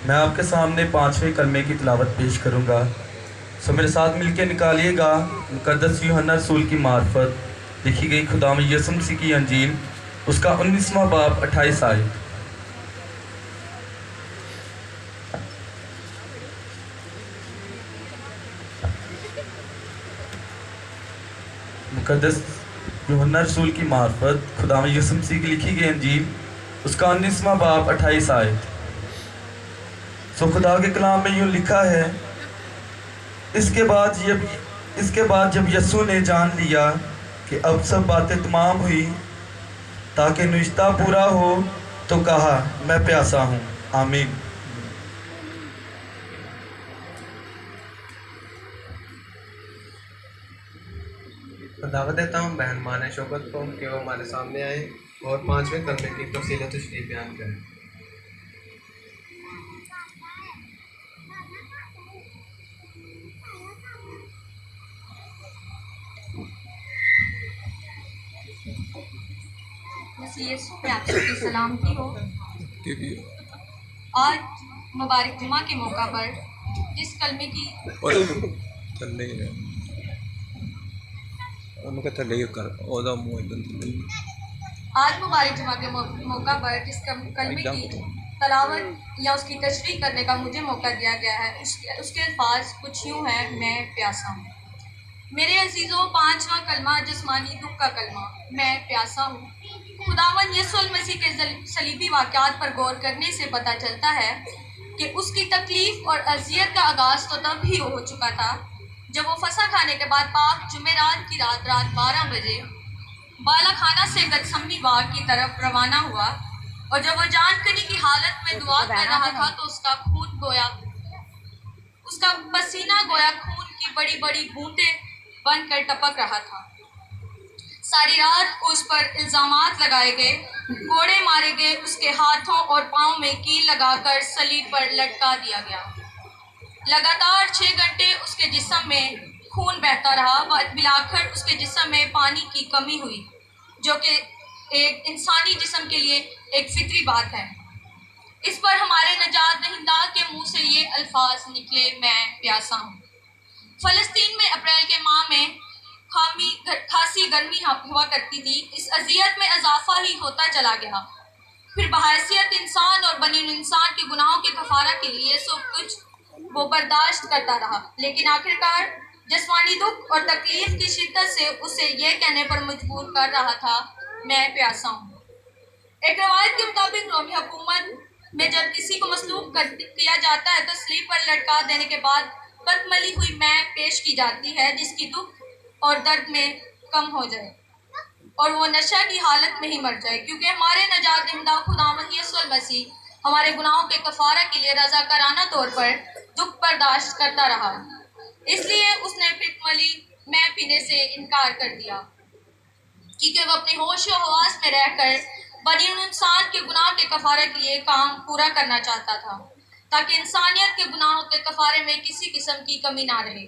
میں آپ کے سامنے 5ویں کلمے کی تلاوت پیش کروں گا، سو میرے ساتھ مل کے نکالیے گا مقدس یوحنا رسول کی معرفت لکھی گئی خداوند یسوع مسیح کی انجیل، اس کا 19واں باب 28 آیت۔ مقدس یوحنا رسول کی معرفت خداوند یسوع مسیح کی لکھی گئی انجیل، اس کا 19واں باب 28 آیت۔ سو خدا کے کلام میں یوں لکھا ہے، اس کے بعد جب یسوع نے جان لیا کہ اب سب باتیں تمام ہوئی تاکہ نوشتہ پورا ہو، تو کہا، میں پیاسا ہوں۔ آمین۔ دعوت دیتا ہوں بہن مانے شوکت کو کہ وہ ہمارے سامنے آئے اور 5ویں کلمے کی تفصیل و تشریح بیان کریں۔ مسیح یسوع میں آپ کی سلامتی ہو۔ آج مبارک جمعہ کے موقع پر جس کلمے کی تلاوت یا اس کی تشریح کرنے کا مجھے موقع دیا گیا ہے، اس کے الفاظ کچھ یوں ہیں: میں پیاسا ہوں۔ میرے عزیزوں، 5واں کلمہ جسمانی دکھ کا کلمہ، میں پیاسا ہوں۔ خداوند یسوع المسیح کے صلیبی واقعات پر غور کرنے سے پتہ چلتا ہے کہ اس کی تکلیف اور اذیت کا آغاز تو تب ہی ہو چکا تھا جب وہ فسح کھانے کے بعد پاک جمعرات کی رات 12 بجے بالا خانہ سے گتسمنی باغ کی طرف روانہ ہوا، اور جب وہ جان کنی کی حالت میں دعا کر رہا تھا تو اس کا پسینہ گویا خون کی بڑی بڑی بوندیں بن کر ٹپک رہا تھا۔ ساری رات اس پر الزامات لگائے گئے، کوڑے مارے گئے، اس کے ہاتھوں اور پاؤں میں کیل لگا کر صلیب پر لٹکا دیا گیا۔ لگاتار 6 گھنٹے اس کے جسم میں خون بہتا رہا، بلاخر اس کے جسم میں پانی کی کمی ہوئی، جو کہ ایک انسانی جسم کے لیے ایک فطری بات ہے۔ اس پر ہمارے نجات دہندہ کے منہ سے یہ الفاظ نکلے، میں پیاسا ہوں۔ فلسطین میں اپریل کے ماہ میں خاصی گرمی ہوا کرتی تھی۔ اس اذیت میں اضافہ ہی ہوتا چلا گیا۔ پھر بحیثیت انسان اور بنی انسان کے گناہوں کے کفارہ کے لیے سب کچھ وہ برداشت کرتا رہا، لیکن آخرکار جسمانی دکھ اور تکلیف کی شدت سے اسے یہ کہنے پر مجبور کر رہا تھا، میں پیاسا ہوں۔ ایک روایت کے مطابق رومی حکومت میں جب کسی کو مصلوب کیا جاتا ہے تو صلیب پر لٹکا دینے کے بعد بد ملی ہوئی میں پیش کی جاتی ہے، جس کی دکھ اور درد میں کم ہو جائے اور وہ نشہ کی حالت میں ہی مر جائے، کیونکہ ہمارے نجات دہندہ خداوند یسوع المسیح ہمارے گناہوں کے کفارہ کے لیے رضاکارانہ طور پر دکھ برداشت کرتا رہا، اس لیے اس نے پکملی میں پینے سے انکار کر دیا، کیونکہ وہ اپنے ہوش و حواس میں رہ کر بنی انسان کے گناہ کے کفارے کے لیے کام پورا کرنا چاہتا تھا، تاکہ انسانیت کے گناہوں کے کفارے میں کسی قسم کی کمی نہ رہے۔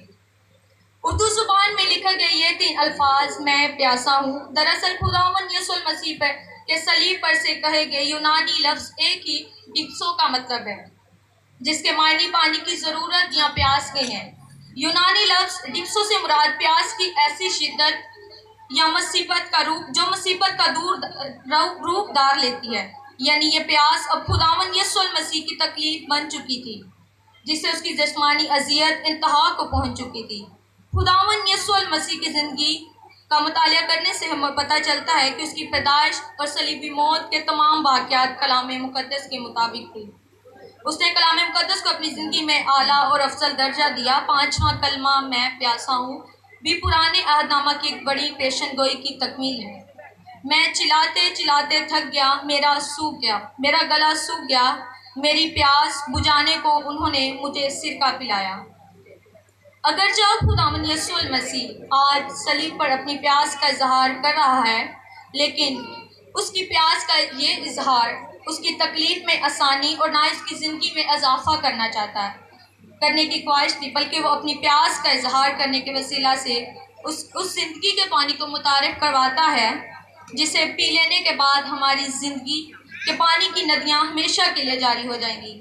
اردو زبان میں لکھے گئے یہ 3 الفاظ، میں پیاسا ہوں، دراصل خداوند یسوع المسیح کے صلیب پر سے کہے گئے یونانی لفظ ایک ہی ڈپسو کا مطلب ہے، جس کے معنی پانی کی ضرورت یا پیاس کے ہیں۔ یونانی لفظ ڈپسو سے مراد پیاس کی ایسی شدت یا مصیبت کا روپ جو مصیبت کا روپ دار لیتی ہے، یعنی یہ پیاس اب خداوند یسوع المسیح کی تکلیف بن چکی تھی، جس سے اس کی جسمانی اذیت انتہا کو پہنچ چکی تھی۔ خداوند یسوع المسیح کی زندگی کا مطالعہ کرنے سے ہمیں پتہ چلتا ہے کہ اس کی پیدائش اور صلیبی موت کے تمام واقعات کلام مقدس کے مطابق تھی۔ اس نے کلام مقدس کو اپنی زندگی میں اعلیٰ اور افضل درجہ دیا۔ 5واں کلمہ، میں پیاسا ہوں، بھی پرانے عہد نامہ کی ایک بڑی پیشن گوئی کی تکمیل ہے۔ میں چلاتے چلاتے تھک گیا، میرا گلا سوکھ گیا، میری پیاس بجھانے کو انہوں نے مجھے سرکہ پلایا۔ اگرچہ خداوند یسوع المسیح آج صلیب پر اپنی پیاس کا اظہار کر رہا ہے، لیکن اس کی پیاس کا یہ اظہار اس کی تکلیف میں آسانی اور نہ اس کی زندگی میں اضافہ کرنے کی خواہش تھی، بلکہ وہ اپنی پیاس کا اظہار کرنے کے وسیلہ سے اس زندگی کے پانی کو متعارف کرواتا ہے، جسے پی لینے کے بعد ہماری زندگی کے پانی کی ندیاں ہمیشہ کے لیے جاری ہو جائیں گی۔